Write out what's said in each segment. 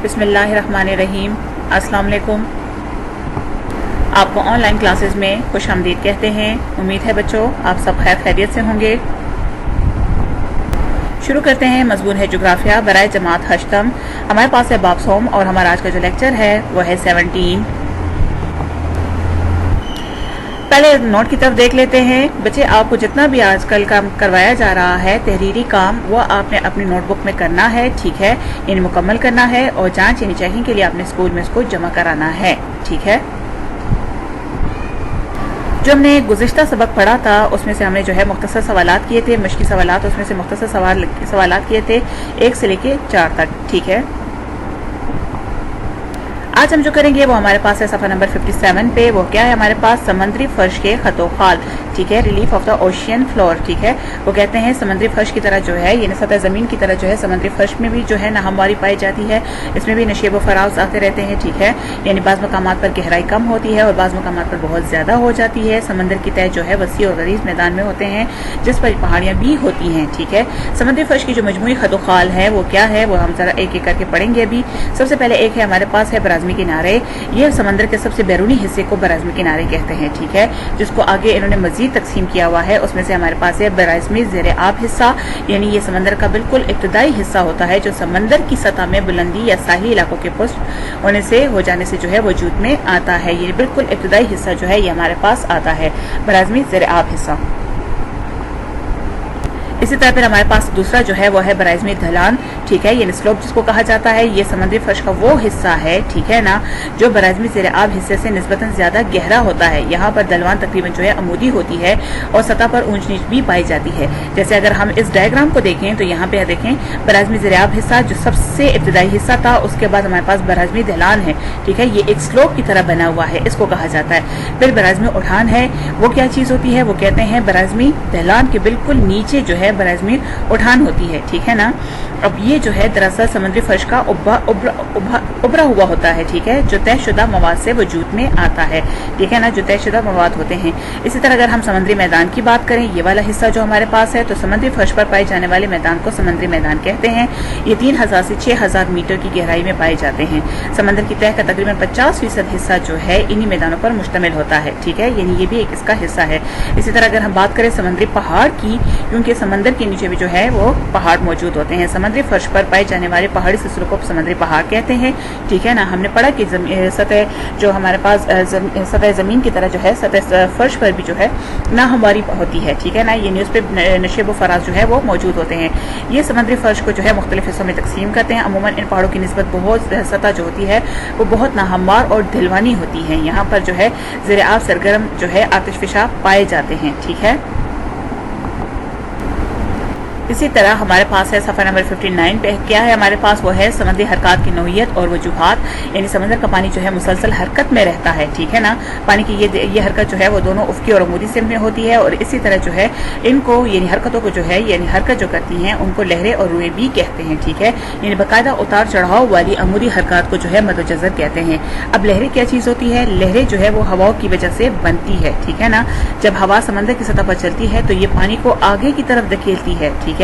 बिस्मिल्लाहिर्रहमानिर्रहीम। अस्सलाम वालेकुम। आपको ऑनलाइन क्लासेस में खुश आमदीद कहते हैं। उम्मीद है बच्चों आप सब खैर खैरियत से होंगे। शुरू करते हैं। मज़मून है जोग्राफिया बराए जमात हश्तम। हमारे पास है बाब सोम और हमारा आज का जो लेक्चर है वो है 17। पहले नोट की तरफ देख लेते हैं। बच्चे आपको जितना भी आजकल काम करवाया जा रहा है तहरीरी काम, वो आपने अपनी नोटबुक में करना है, ठीक है, यानी मुकम्मल करना है और जांच यानी चेकिंग के लिए आपने स्कूल में इसको जमा कराना है, ठीक है। जो हमने गुज़िश्ता सबक पढ़ा था उसमें से हमने जो है मुख्तसर सवालात किए थे, मश्की सवालात, उसमें से मुख्तसर सवालात किए थे 1 से लेके 4 तक, ठीक है। आज हम जो करेंगे वो हमारे पास है सफ़ा नंबर 57 पे। वो क्या है हमारे पास? समंदरी फर्श के खतो खाल, ठीक है, relief of the ocean floor, ठीक है। वो कहते हैं समंदरी फर्श की तरह जो है, यानी सतह ज़मीन की तरह जो है समंदरी फर्श में भी जो है नाहमवारी पाई जाती है। इसमें भी नशेब व फराज आते रहते हैं, ठीक है, यानी बाज़ मकामात पर गहराई कम होती है और बाज़ मकामात पर बहुत ज़्यादा हो जाती है। समंदर की तह जो है वसी और गलीज़ मैदान में होते हैं जिस पर पहाड़ियाँ भी होती हैं, ठीक है। समंदरी फर्श की जो मजमूई खतो खाल है वो क्या है, वो हम ज़रा एक एक करके पढ़ेंगे अभी। सबसे पहले एक है हमारे पास है बराज़मी किनारे। ये समंदर के सबसे बैरूनी हिस्से को बराज़मी किनारे कहते हैं, ठीक है, जिसको आगे इन्होंने मजीद तकसीम किया हुआ है। उसमें से हमारे पास है बराज़मी ज़ेरे आब हिस्सा, यानी ये समंदर का बिल्कुल इब्तदाई हिस्सा होता है जो समंदर की सतह में बुलंदी या साहिल इलाकों के पुष्ट होने से हो जाने से जो है वजूद में आता है। ये बिल्कुल इब्तदाई हिस्सा जो है ये हमारे पास आता है, बराज़मी ज़ेरे आब हिस्सा। इसी तरह फिर हमारे पास दूसरा जो है वो है बराज़मी ढलान, ठीक है, ये स्लोप जिसको कहा जाता है। ये समंदरी फर्श का वो हिस्सा है, ठीक है ना, जो बराज़मी ज़ेरे आब हिस्से से निस्बतन ज्यादा गहरा होता है। यहाँ पर ढलान तकरीबन जो है अमूदी होती है और सतह पर ऊंच नीच भी पाई जाती है। जैसे अगर हम इस डायग्राम को देखें तो यहाँ पे देखें बराज़मी ज़ेरे आब हिस्सा जो सबसे इब्तदाई हिस्सा था, उसके बाद हमारे पास बराज़मी ढलान है, ठीक है, ये एक स्लोप की तरह बना हुआ है, इसको कहा जाता है। फिर बराज़मी उठान है, वो क्या चीज होती है, वो कहते हैं बराज़मी ढलान के बिल्कुल नीचे जो है बराज़मी उठान होती है, ठीक है ना। अब ये जो है दरअसल समुद्री फर्श का उभरा हुआ होता है, ठीक है, जो तयशुदा मवाद से वजूद में आता है, ठीक है ना, जो तयशुदा मवाद होते हैं। इसी तरह अगर हम समुद्री मैदान की बात करें, ये वाला हिस्सा जो हमारे पास है, तो समुद्री फर्श पर पाए जाने वाले मैदान को समुद्री मैदान कहते हैं। ये 3000 से 6000 मीटर की गहराई में पाए जाते हैं। समंदर की तह का तकरीबन 50% हिस्सा जो है इन्हीं मैदानों पर मुश्तमिल होता है, ठीक है, यानी ये भी एक इसका हिस्सा है। इसी तरह अगर हम बात करें समुद्री पहाड़ की, क्योंकि समंदर के नीचे भी जो है वो पहाड़ मौजूद होते हैं। समुद्री फर्श पर पाए जाने वाले पहाड़ी सिलसिलों को समुद्री पहाड़ कहते हैं, ठीक है ना। हमने पढ़ा कि सतह जो हमारे पास सतह जमीन की तरह जो है सतह फर्श पर भी जो है नाहमवारी होती है, ठीक है ना, ये न्यूज़ पे नशेब व फराज जो है वो मौजूद होते हैं। ये समुद्री फर्श को जो है मुख्तलिफ हिस्सों में तकसीम करते हैं। अमूमन इन पहाड़ों की निस्बत बहुत सतह जो होती है वो बहुत नाहमवार और ढलवानी होती है। यहाँ पर जो है ज़ेरे आब सरगर्म जो है आतिशफिशा पाए जाते हैं, ठीक है। इसी तरह हमारे पास है सफ़ा नंबर 59 पे क्या है हमारे पास, वो है समुद्री हरकत की नौइयत और वजूहात, यानी समंदर का पानी जो है मुसलसल हरकत में रहता है, ठीक है ना। पानी की ये हरकत जो है वो दोनों उफ़क़ी और अमूदी सिमत में होती है और इसी तरह जो है इनको यानी हरकतों को जो है यानी हरकत जो करती हैं उनको लहरें और रुएं भी कहते हैं, ठीक है, यानी बाकायदा उतार चढ़ाव वाली अमूदी हरकत को जो है मदोजज़र कहते हैं। अब लहरें क्या चीज़ होती है? लहरें जो है वो हवाओं की वजह से बनती है, ठीक है ना। जब हवा समंदर की सतह पर चलती है तो ये पानी को आगे की तरफ धकेलती है, ठीक है।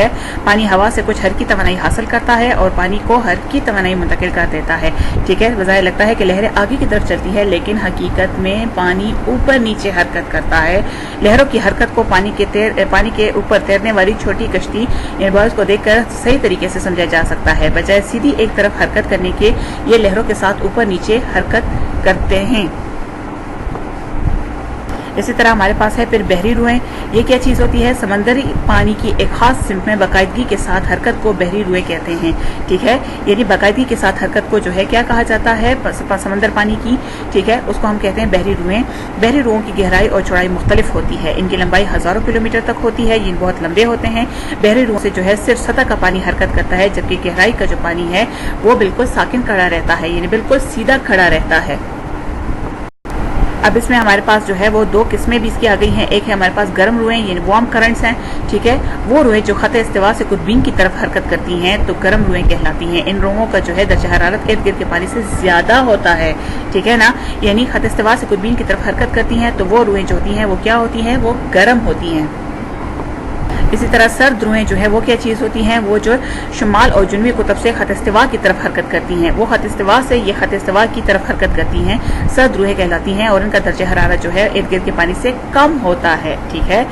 पानी हवा से कुछ हर की तवानाई हासिल करता है और पानी को हर की तवानाई मुंतकिल कर देता है, ठीक है। बज़ाहिर लगता है कि लहरें आगे की तरफ चलती है, लेकिन हकीकत में पानी ऊपर नीचे हरकत करता है। लहरों की हरकत को पानी के ऊपर तैरने वाली छोटी कश्ती बॉयज को देखकर सही तरीके से समझा जा सकता है। बजाय सीधी एक तरफ हरकत करने के ये लहरों के साथ ऊपर नीचे हरकत करते हैं। इसी तरह हमारे पास है फिर बहरी रुएं। ये क्या चीज़ होती है? समंदरी पानी की एक खास सिमत में बाकायदगी के साथ हरकत को बहरी रुएं कहते हैं, ठीक है, यानी बाकायदगी के साथ हरकत को जो है क्या कहा जाता है? समंदर पानी की, ठीक है, उसको हम कहते हैं बहरी रुएं। बहरी रुओं की गहराई और चौड़ाई मुख्तलिफ होती है। इनकी लंबाई हज़ारों किलोमीटर तक होती है, ये बहुत लंबे होते हैं। बहरी रुओं से जो है सिर्फ सतह का पानी हरकत करता है, जबकि गहराई का जो पानी है वो बिल्कुल साकिन खड़ा रहता है, यानी बिल्कुल सीधा खड़ा रहता है। अब इसमें हमारे पास जो है वो 2 किस्में भी इसकी आ गई हैं। एक है हमारे पास गर्म रुएं यानी वार्म करंट्स हैं, ठीक है, वो रुएं जो खत इस्तिवा से कुतबीन की तरफ हरकत करती हैं तो गर्म रुएं कहलाती हैं। इन रुओं का जो है दर्जा हरारत इर्द गिर्द के पानी से ज्यादा होता है, ठीक है ना, यानी खत इस्तिवा से कुतबीन की तरफ हरकत करती हैं तो वो रुएं जो होती हैं वो क्या होती हैं? वो गर्म होती हैं। इसी तरह सर्द रुएं जो है वो क्या चीज़ होती हैं, वो जो शुमाल और जुनूबी कुतुब से खत इस्तिवा की तरफ हरकत करती हैं, वो खत इस्तिवा से ये खत इस्तिवा की तरफ हरकत करती हैं, सर्द रुएं कहलाती हैं और इनका दर्जा हरारत जो है इर्द गिर्द के पानी से कम होता है। ठीक है,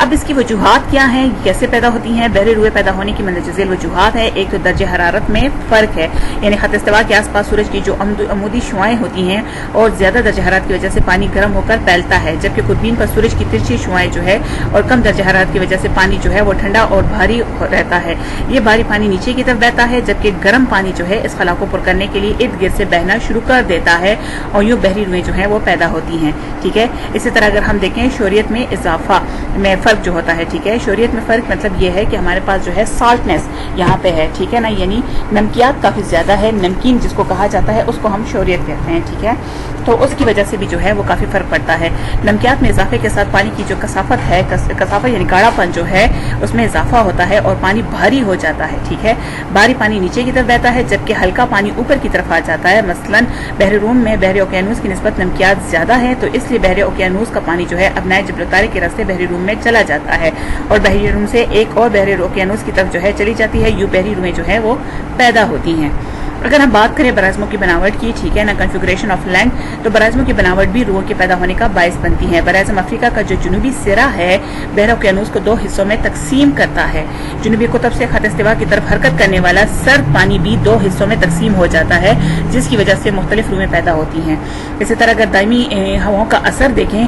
अब इसकी वजूहात क्या हैं, कैसे पैदा होती हैं। बहरी रुएं पैदा होने की मंद जज़ील वजूहात है। एक तो दर्जे हरारत में फ़र्क है, यानी खत इस्तिवा के आसपास सूरज की जो अमूदी शुआएं होती हैं और ज़्यादा दर्जा हरारत की वजह से पानी गर्म होकर फैलता है, जबकि कुतबीन पर सूरज की तिरछी शुआएं जो है और कम दर्जा हरारत की वजह से पानी जो है वो ठंडा और भारी रहता है। ये भारी पानी नीचे की तरफ बहता है, जबकि गर्म पानी जो है इस खला को पुर करने के लिए इर्द गिर्द से बहना शुरू कर देता है और यूँ बहरी रुएं जो है वो पैदा होती हैं। ठीक है, इसी तरह अगर हम देखें शोरियत में इजाफा में फ़र्क जो होता है, ठीक है, शोरियत में फ़र्क मतलब ये है कि हमारे पास जो है साल्टनेस यहाँ पे है, ठीक है ना, यानी नमकियात काफ़ी ज़्यादा है, नमकीन जिसको कहा जाता है उसको हम शोरियत कहते हैं। ठीक है, तो उसकी वजह से भी जो है वो काफ़ी फ़र्क पड़ता है। नमकियात में इजाफे के साथ पानी की जो कसाफत है, कसाफत यानी गाढ़ापन जो है उसमें इजाफा होता है और पानी भारी हो जाता है। ठीक है, भारी पानी नीचे की तरफ बहता है जबकि हल्का पानी ऊपर की तरफ आ जाता है। मसलन बहर रूम में बहर ओकियानूस की निस्बत नमकियात ज़्यादा है, तो इसलिए बहर ओकियानूस का पानी जो है अपनाए जबलतारे के रास्ते बहरी रूम में चला जाता है और बहरी रूम से एक और बहर ओकियानूस की तरफ जो है चली जाती है। यूँ बहरी रूमें जो है वो पैदा होती हैं। अगर हम बात करें बराज़मों की बनावट की, ठीक है ना, कन्फिगरेशन ऑफ लैंड, तो बराज़मों की बनावट भी रुओं के पैदा होने का बायस बनती है। बराज़म अफ्रीका का जो जुनूबी सिरा है बहर ओकियानूस को दो हिस्सों में तकसीम करता है। जुनूबी कुतुब से खत इस्तिवा की तरफ हरकत करने वाला सर्द पानी भी दो हिस्सों में तकसीम हो जाता है, जिसकी वजह से मुख्तलिफ रुएं पैदा होती हैं। इसी तरह अगर दायमी हवाओं का असर देखें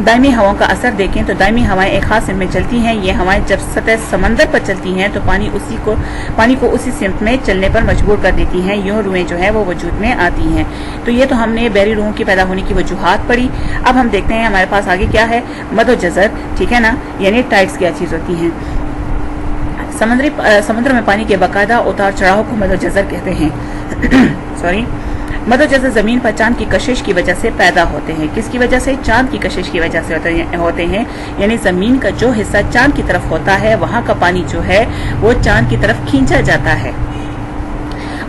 दायमी हवाओं का असर देखें तो दायमी हवाएं एक खास सिमत में चलती हैं। ये हवाएं जब सतह समंदर पर चलती हैं तो पानी को उसी सिमत में चलने पर मजबूर कर देती हैं, यूँ रुएं जो है वो वजूद में आती हैं। तो ये तो हमने बहरी रुओं की पैदा होने की वजूहात पढ़ी। अब हम देखते हैं हमारे पास आगे क्या है, मदो जज़र, ठीक है ना, यानी टाइड्स क्या चीज़ होती हैं। समुद्र में पानी के बाकायदा उतार चढ़ाव को मदो जज़र कहते हैं। मदो जज़र ज़मीन पर चांद की कशिश की वजह से पैदा होते हैं। किसकी वजह से? चांद की कशिश की वजह से होते हैं, यानी ज़मीन का जो हिस्सा चांद की तरफ होता है वहाँ का पानी जो है वो चांद की तरफ खींचा जाता है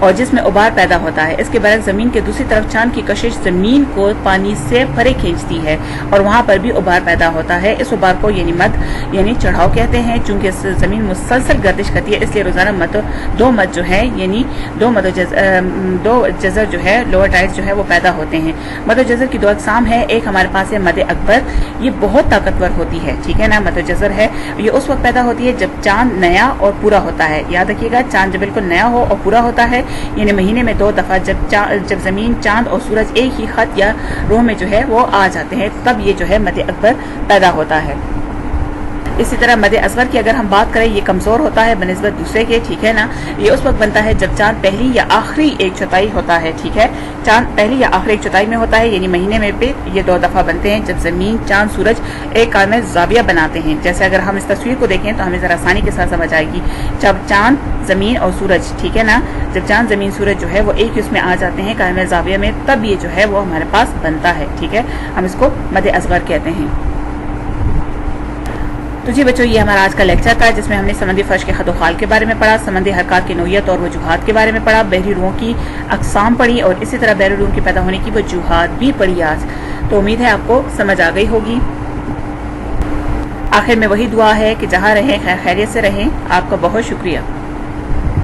और जिसमें उबार पैदा होता है। इसके बरक्स ज़मीन के दूसरी तरफ चांद की कशिश ज़मीन को पानी से परे खींचती है और वहाँ पर भी उबार पैदा होता है। इस उबार को यानी चढ़ाव कहते हैं। चूंकि ज़मीन मुसलसल गर्दिश करती है इसलिए रोज़ाना दो मद जो है यानी दो जज़र जो है लोअर टाइड्स जो है वो पैदा होते हैं। मदो जज़र की दो अक़साम है। एक हमारे पास है मद अकबर, ये बहुत ताकतवर होती है, ठीक है ना, मदो जज़र है, ये उस वक्त पैदा होती है जब चांद नया और पूरा होता है। याद रखिएगा, चांद जब बिल्कुल नया हो और पूरा होता है, यानी महीने में 2 दफ़ा जब ज़मीन, चांद और सूरज एक ही खत या रो में जो है वो आ जाते हैं, तब ये जो है मद अकबर पैदा होता है। इसी तरह मद असगर की अगर हम बात करें, ये कमज़ोर होता है बनिस्बत दूसरे के, ठीक है ना, ये उस वक्त बनता है जब चांद पहली या आखिरी एक चौथाई होता है, ठीक है, चांद पहली या आखिरी एक चौथाई में होता है, यानी महीने में पे ये 2 दफ़ा बनते हैं जब ज़मीन, चांद, सूरज एक काल में ज़ाविया बनाते हैं। जैसे अगर हम इस तस्वीर को देखें तो हमें ज़रा आसानी के साथ समझ आएगी। जब चांद, ज़मीन और सूरज, ठीक है ना, जब चांद, ज़मीन, सूरज जो है वो एक ही उसमें आ जाते हैं काल में ज़ाविया में, तब ये जो है वो हमारे पास बनता है, ठीक है, हम इसको मद असगर कहते हैं। तो जी बच्चों, ये हमारा आज का लेक्चर था जिसमें हमने समंदरी फर्श के खतोखाल के बारे में पढ़ा, समंदरी हरकत की नौयत और वजूहात के बारे में पढ़ा, बहरी रुओं की अक़साम पढ़ी और इसी तरह बहरी रुओं की पैदा होने की वजूहात भी पढ़ी आज। तो उम्मीद है आपको समझ आ गई होगी। आखिर में वही दुआ है कि जहाँ रहें खैरियत से रहें। आपका बहुत शुक्रिया।